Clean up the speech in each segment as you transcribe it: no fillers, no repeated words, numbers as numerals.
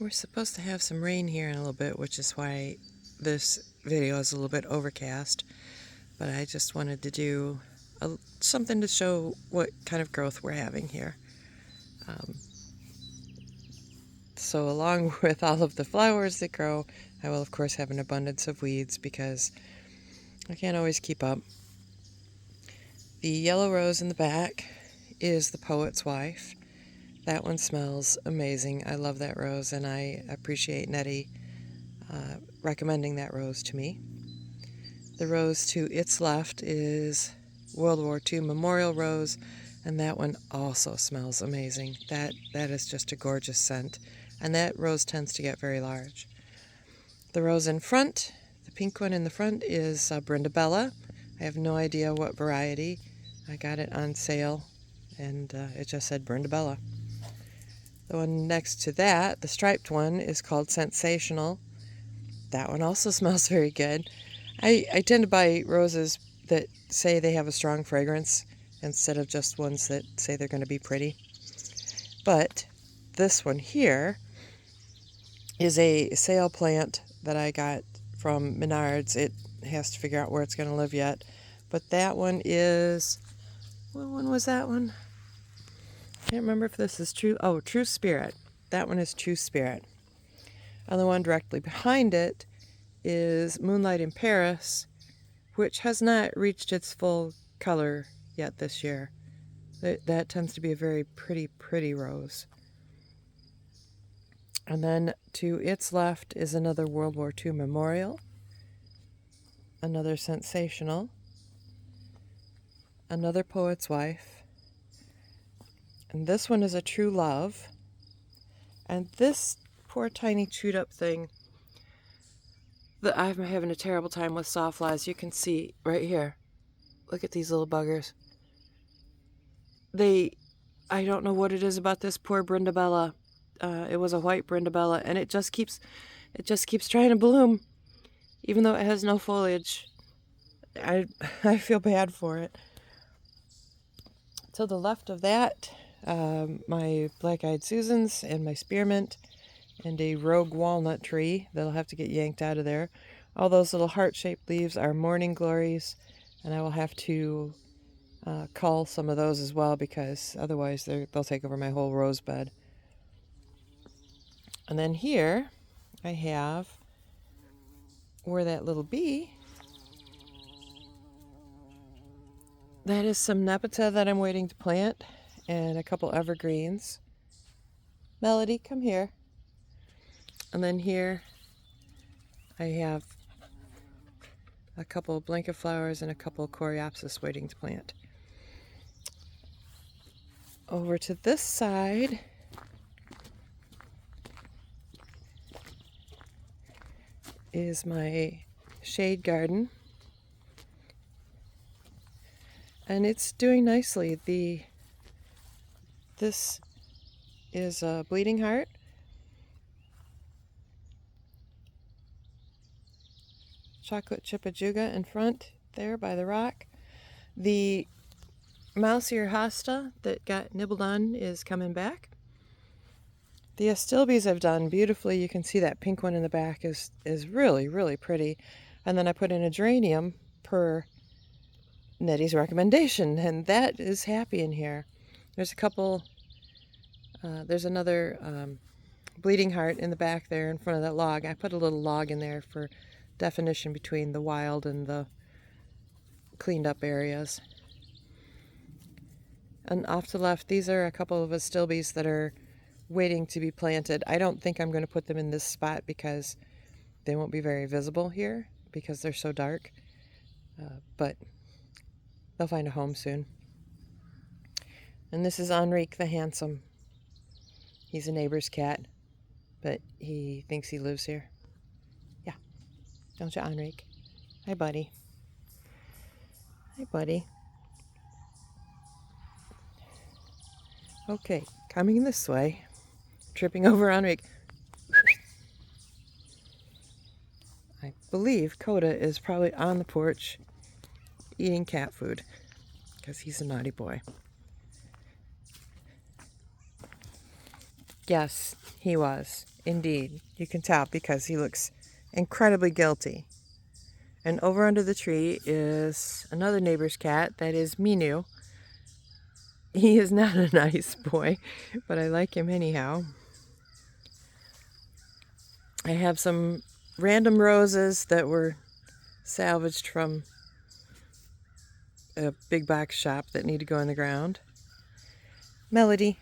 We're supposed to have some rain here in a little bit, which is why this video is a little bit overcast. But I just wanted to do something to show what kind of growth we're having here. So along with all of the flowers that grow, I will of course have an abundance of weeds because I can't always keep up. The yellow rose in the back is the poet's wife. That one smells amazing. I love that rose, and I appreciate Nettie recommending that rose to me. The rose to its left is World War II Memorial Rose, and that one also smells amazing. That is just a gorgeous scent, and that rose tends to get very large. The rose in front, the pink one in the front, is Brenda Bella. I have no idea what variety. I got it on sale, and it just said Brenda Bella. The one next to that, the striped one, is called Sensational. That one also smells very good. I tend to buy roses that say they have a strong fragrance instead of just ones that say they're going to be pretty. But this one here is a sale plant that I got from Menards. It has to figure out where it's going to live yet. But that one is... what one was that one? Can't remember if this is True... oh, True Spirit. That one is True Spirit. And the one directly behind it is Moonlight in Paris, which has not reached its full color yet this year. That tends to be a very pretty rose. And then to its left is another World War II Memorial, another Sensational, another Poet's Wife, and this one is a True Love. And this poor tiny chewed up thing that I'm having a terrible time with sawflies. You can see right here. Look at these little buggers. I don't know what it is about this poor Brenda Bella. It was a white Brenda Bella, and it just keeps trying to bloom, even though it has no foliage. I feel bad for it. To the left of that, my black-eyed Susans and my spearmint, and a rogue walnut tree that'll have to get yanked out of there. All those little heart-shaped leaves are morning glories, and I will have to cull some of those as well because otherwise they'll take over my whole rose bed. And then here I have where that little bee, that is some Nepeta that I'm waiting to plant and a couple evergreens. Melody, come here. And then here I have a couple of blanket flowers and a couple of coreopsis waiting to plant. Over to this side is my shade garden, and it's doing nicely. This is a bleeding heart. Chocolate chip ajuga in front there by the rock. The mouse ear hosta that got nibbled on is coming back. The astilbes I've done beautifully. You can see that pink one in the back is really pretty. And then I put in a geranium per Nettie's recommendation, and that is happy in here. There's a couple, there's another bleeding heart in the back there in front of that log. I put a little log in there for definition between the wild and the cleaned up areas. And off to the left, these are a couple of astilbes that are waiting to be planted. I don't think I'm going to put them in this spot because they won't be very visible here because they're so dark, but they'll find a home soon. And this is Henrique the handsome. He's a neighbor's cat, but he thinks he lives here. Yeah, don't you, Henrique? Hi, buddy. Hi, buddy. Okay, coming this way, tripping over Henrique. I believe Coda is probably on the porch eating cat food because he's a naughty boy. Yes, he was. Indeed, you can tell because he looks incredibly guilty. And over under the tree is another neighbor's cat, that is Minu. He is not a nice boy, but I like him anyhow. I have some random roses that were salvaged from a big box shop that need to go in the ground. Melody,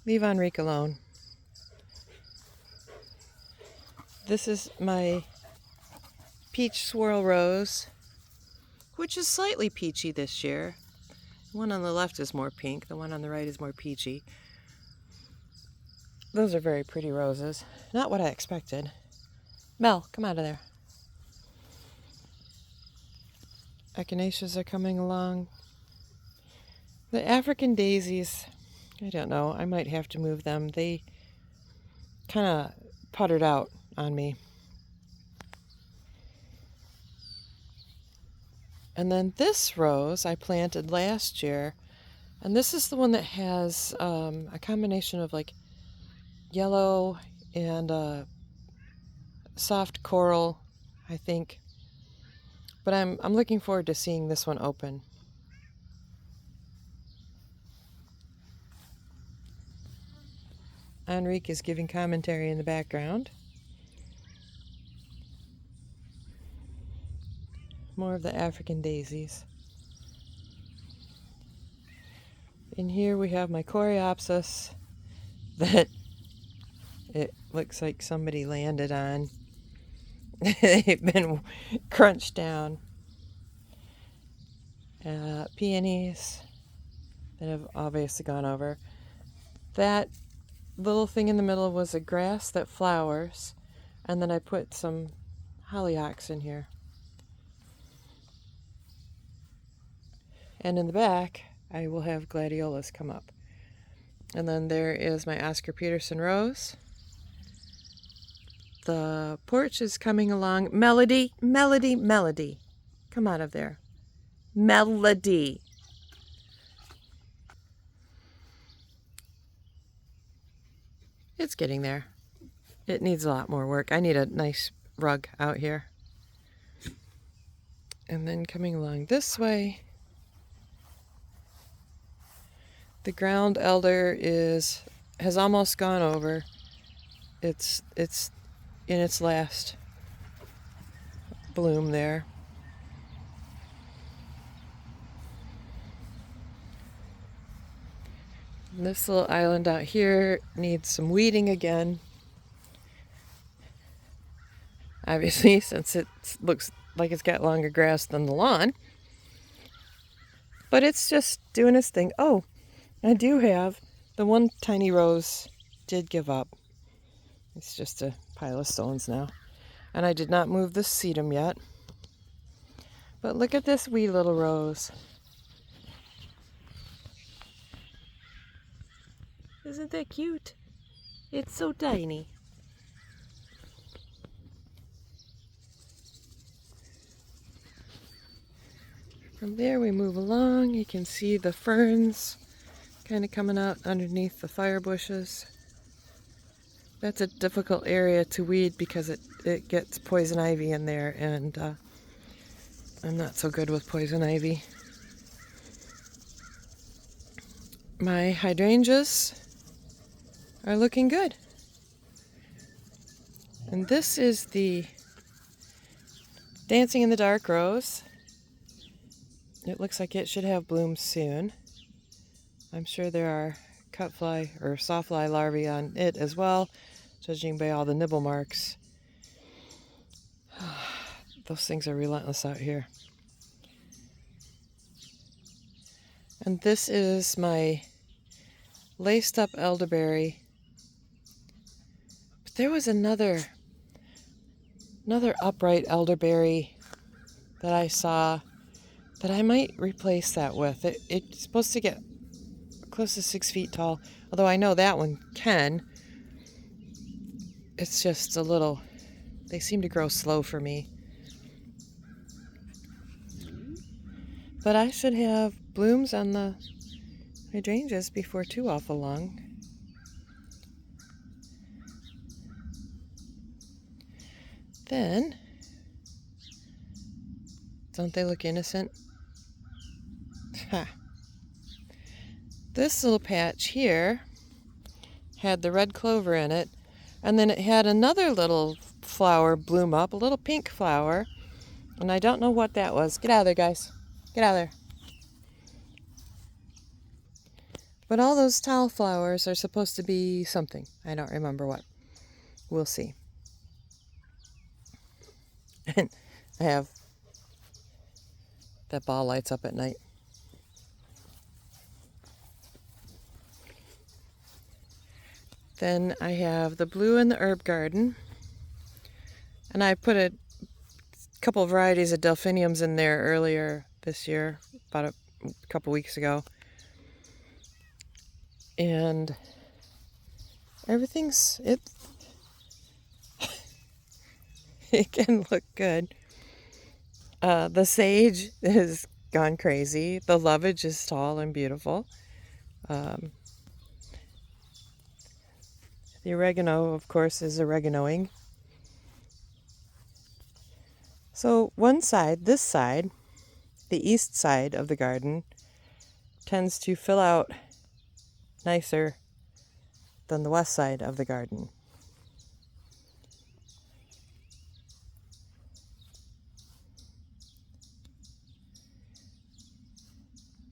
leave Henrique alone. This is my peach swirl rose, which is slightly peachy this year. The one on the left is more pink, the one on the right is more peachy. Those are very pretty roses. Not what I expected. Mel, come out of there. Echinaceas are coming along. The African daisies, I don't know, I might have to move them. They kind of puttered out on me. And then this rose I planted last year, and this is the one that has a combination of like yellow and soft coral, I think. But I'm looking forward to seeing this one open. Henrique is giving commentary in the background. More of the African daisies. In here we have my coreopsis that it looks like somebody landed on. They've been crunched down. Peonies that have obviously gone over. That little thing in the middle was a grass that flowers, and then I put some hollyhocks in here. And in the back, I will have gladiolas come up. And then there is my Oscar Peterson rose. The porch is coming along. Melody, Melody, Melody. Come out of there. Melody. It's getting there. It needs a lot more work. I need a nice rug out here. And then coming along this way, the ground elder has almost gone over. It's in its last bloom there. And this little island out here needs some weeding again. Obviously, since it looks like it's got longer grass than the lawn. But it's just doing its thing. Oh, I do have the one tiny rose did give up. It's just a pile of stones now. And I did not move the sedum yet. But look at this wee little rose. Isn't that cute? It's so tiny. From there we move along. You can see the ferns kind of coming out underneath the fire bushes. That's a difficult area to weed because it gets poison ivy in there, and I'm not so good with poison ivy. My hydrangeas are looking good. And this is the Dancing in the Dark rose. It looks like it should have blooms soon. I'm sure there are cutfly or sawfly larvae on it as well, judging by all the nibble marks. Those things are relentless out here. And this is my laced up elderberry. But there was another upright elderberry that I saw that I might replace that with. It's supposed to get close to 6 feet tall, although I know that one can. It's just a little, they seem to grow slow for me. But I should have blooms on the hydrangeas before too awful long. Then, don't they look innocent? Ha. This little patch here had the red clover in it, and then it had another little flower bloom up, a little pink flower, and I don't know what that was. Get out of there, guys. Get out of there. But all those tall flowers are supposed to be something. I don't remember what. We'll see. And I have that ball lights up at night. Then I have the blue in the herb garden. And I put a couple of varieties of delphiniums in there earlier this year, about a couple weeks ago. And everything's, it can look good. The sage has gone crazy. The lovage is tall and beautiful. The oregano, of course, is oreganoing. So one side, this side, the east side of the garden, tends to fill out nicer than the west side of the garden.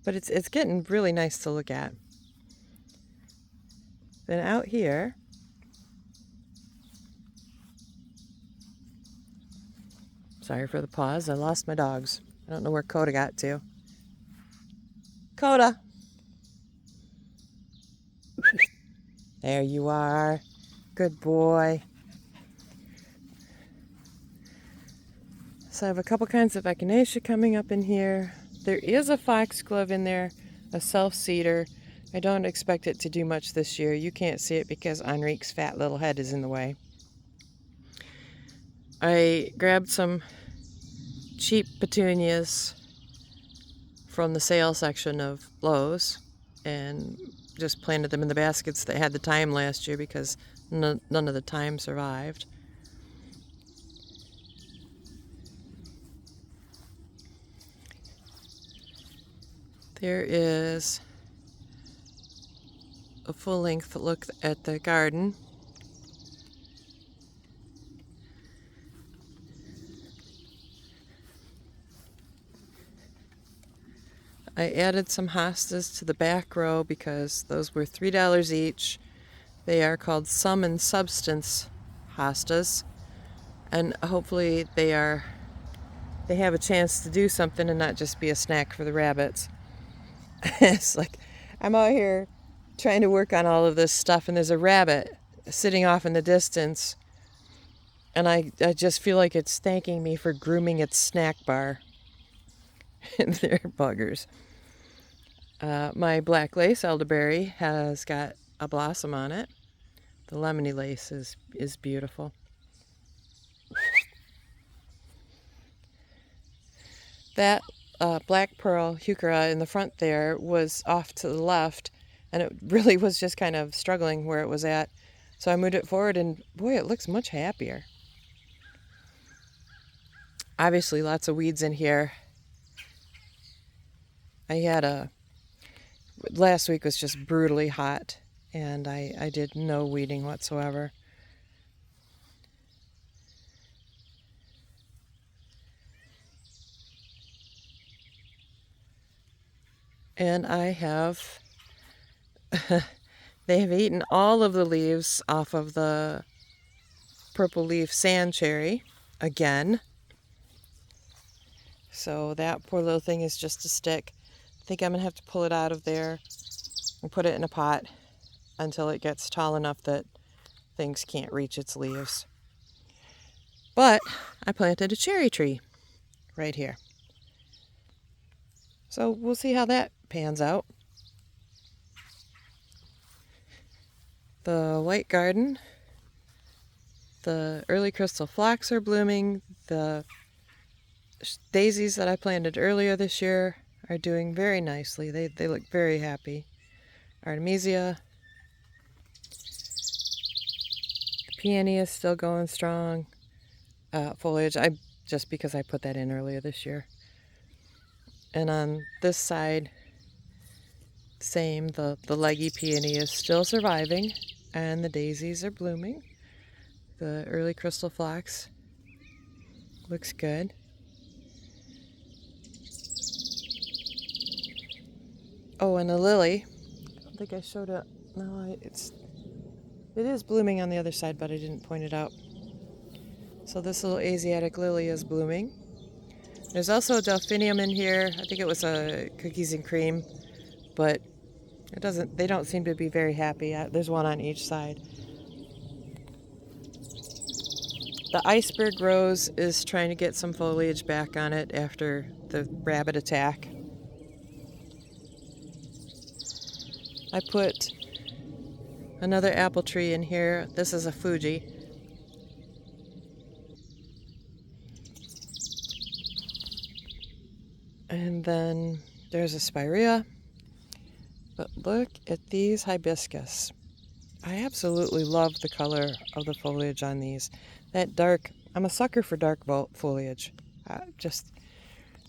But it's getting really nice to look at. Then out here, sorry for the pause, I lost my dogs. I don't know where Coda got to. Coda! There you are. Good boy. So I have a couple kinds of echinacea coming up in here. There is a foxglove in there, a self-seeder. I don't expect it to do much this year. You can't see it because Henrique's fat little head is in the way. I grabbed some cheap petunias from the sale section of Lowe's and just planted them in the baskets that had the time last year because none of the time survived. There is a full-length look at the garden. I added some hostas to the back row because those were $3 each. They are called Sum and Substance hostas, and hopefully they have a chance to do something and not just be a snack for the rabbits. It's like I'm out here trying to work on all of this stuff, and there's a rabbit sitting off in the distance, and I just feel like it's thanking me for grooming its snack bar. And they're buggers. My black lace elderberry has got a blossom on it. The lemony lace is beautiful. That black pearl heuchera in the front there was off to the left, and it really was just kind of struggling where it was at. So I moved it forward, and boy, it looks much happier. Obviously, lots of weeds in here. Last week was just brutally hot, and I did no weeding whatsoever. And I have, they have eaten all of the leaves off of the purple leaf sand cherry again. So that poor little thing is just a stick. I think I'm going to have to pull it out of there and put it in a pot until it gets tall enough that things can't reach its leaves. But I planted a cherry tree right here. So we'll see how that pans out. The white garden, the early crystal phlox are blooming. The daisies that I planted earlier this year are doing very nicely. They look very happy. Artemisia. The peony is still going strong. foliage. Just because I put that in earlier this year. And on this side, same, the leggy peony is still surviving, and the daisies are blooming. The early crystal phlox looks good. Oh, and the lily, I don't think I showed it. No, it is blooming on the other side, but I didn't point it out. So this little Asiatic lily is blooming. There's also a delphinium in here. I think it was a cookies and cream, but they don't seem to be very happy. There's one on each side. The iceberg rose is trying to get some foliage back on it after the rabbit attack. I put another apple tree in here. This is a Fuji. And then there's a spirea. But look at these hibiscus. I absolutely love the color of the foliage on these. That dark, I'm a sucker for dark foliage. There's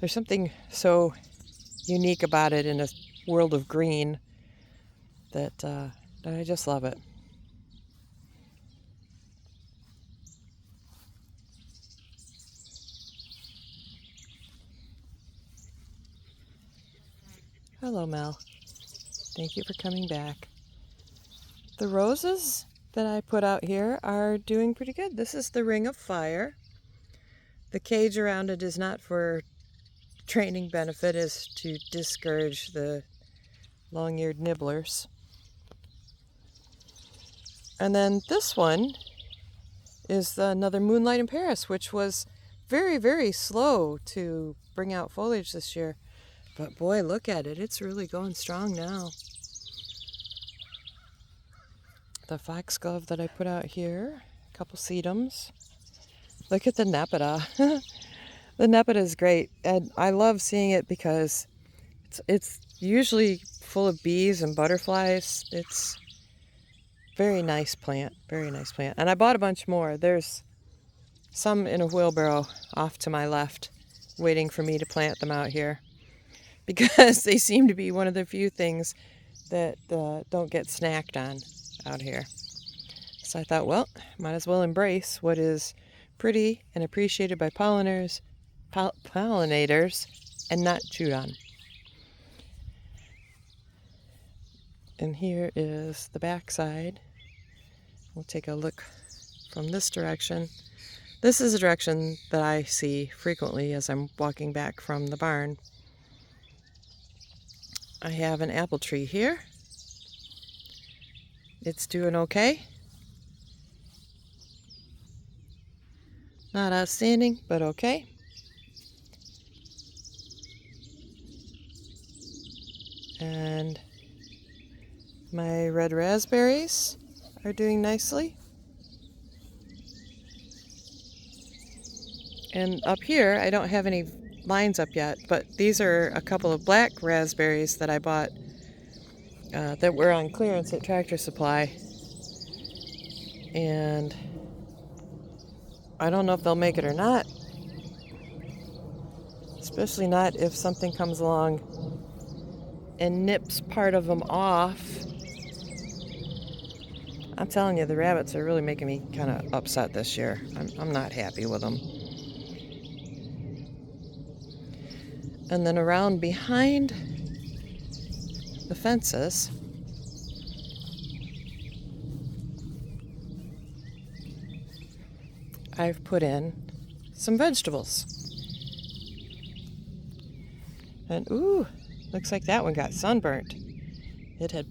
something so unique about it in a world of green that I just love it. Hello, Mel. Thank you for coming back. The roses that I put out here are doing pretty good. This is the Ring of Fire. The cage around it is not for training benefit, is to discourage the long-eared nibblers. And then this one is another Moonlight in Paris, which was very, very slow to bring out foliage this year. But boy, look at it. It's really going strong now. The foxglove that I put out here, a couple sedums. Look at the nepeta. The nepeta is great, and I love seeing it because it's usually full of bees and butterflies. It's very nice plant, very nice plant. And I bought a bunch more. There's some in a wheelbarrow off to my left, waiting for me to plant them out here, because they seem to be one of the few things that don't get snacked on out here. So I thought, well, might as well embrace what is pretty and appreciated by pollinators and not chewed on. And here is the back side. We'll take a look from this direction. This is a direction that I see frequently as I'm walking back from the barn. I have an apple tree here. It's doing okay. Not outstanding, but okay. And my red raspberries are doing nicely. And up here, I don't have any lines up yet, but these are a couple of black raspberries that I bought that were on clearance at Tractor Supply. And I don't know if they'll make it or not. Especially not if something comes along and nips part of them off. I'm telling you, the rabbits are really making me kind of upset this year. I'm not happy with them. And then around behind the fences, I've put in some vegetables. And ooh, looks like that one got sunburnt. It had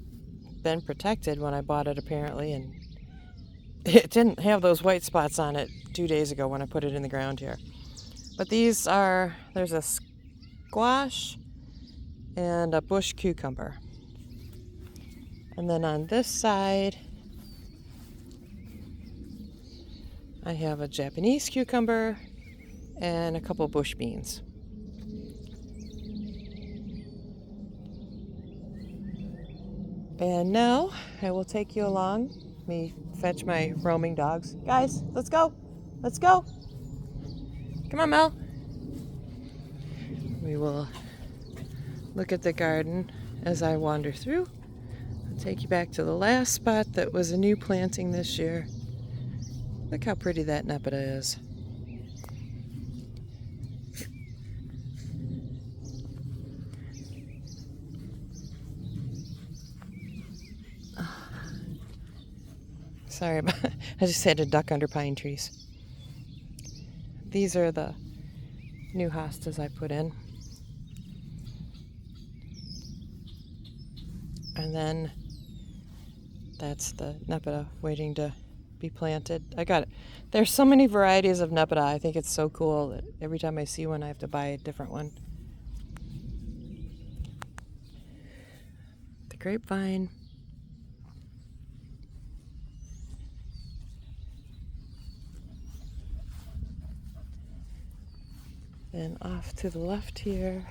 been protected when I bought it apparently, and it didn't have those white spots on it 2 days ago when I put it in the ground here. But there's a squash and a bush cucumber. And then on this side, I have a Japanese cucumber and a couple bush beans. And now I will take you along. Let me fetch my roaming dogs. Guys, let's go. Let's go. Come on, Mel. We will look at the garden as I wander through. I'll take you back to the last spot that was a new planting this year. Look how pretty that nepeta is. Sorry about I just had to duck under pine trees. These are the new hostas I put in. And then that's the nepeta waiting to be planted. I got it. There's so many varieties of nepeta. I think it's so cool that every time I see one I have to buy a different one. The grapevine. And off to the left here,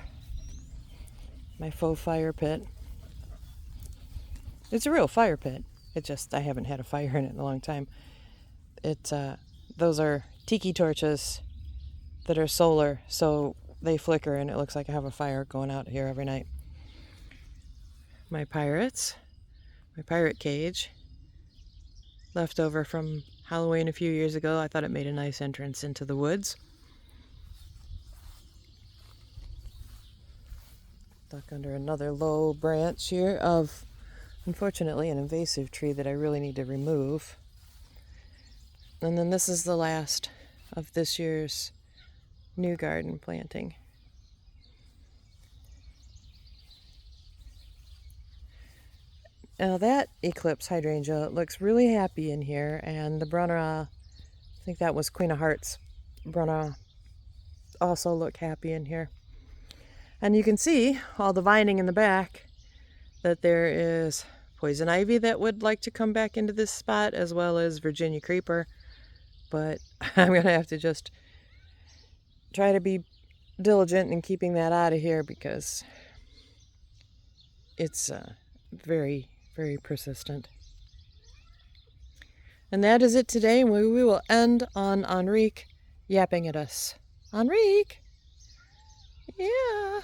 my faux fire pit. It's a real fire pit. I haven't had a fire in it in a long time. Those are tiki torches that are solar, so they flicker and it looks like I have a fire going out here every night. My pirate cage, left over from Halloween a few years ago. I thought it made a nice entrance into the woods. Duck under another low branch here of, unfortunately, an invasive tree that I really need to remove. And then this is the last of this year's new garden planting. Now that eclipse hydrangea looks really happy in here, and the Brunner, I think that was Queen of Hearts Brunner, also look happy in here. And you can see all the vining in the back, that there is poison ivy that would like to come back into this spot, as well as Virginia creeper. But I'm going to have to just try to be diligent in keeping that out of here because it's very, very persistent. And that is it today. We will end on Henrique yapping at us. Henrique! Yeah!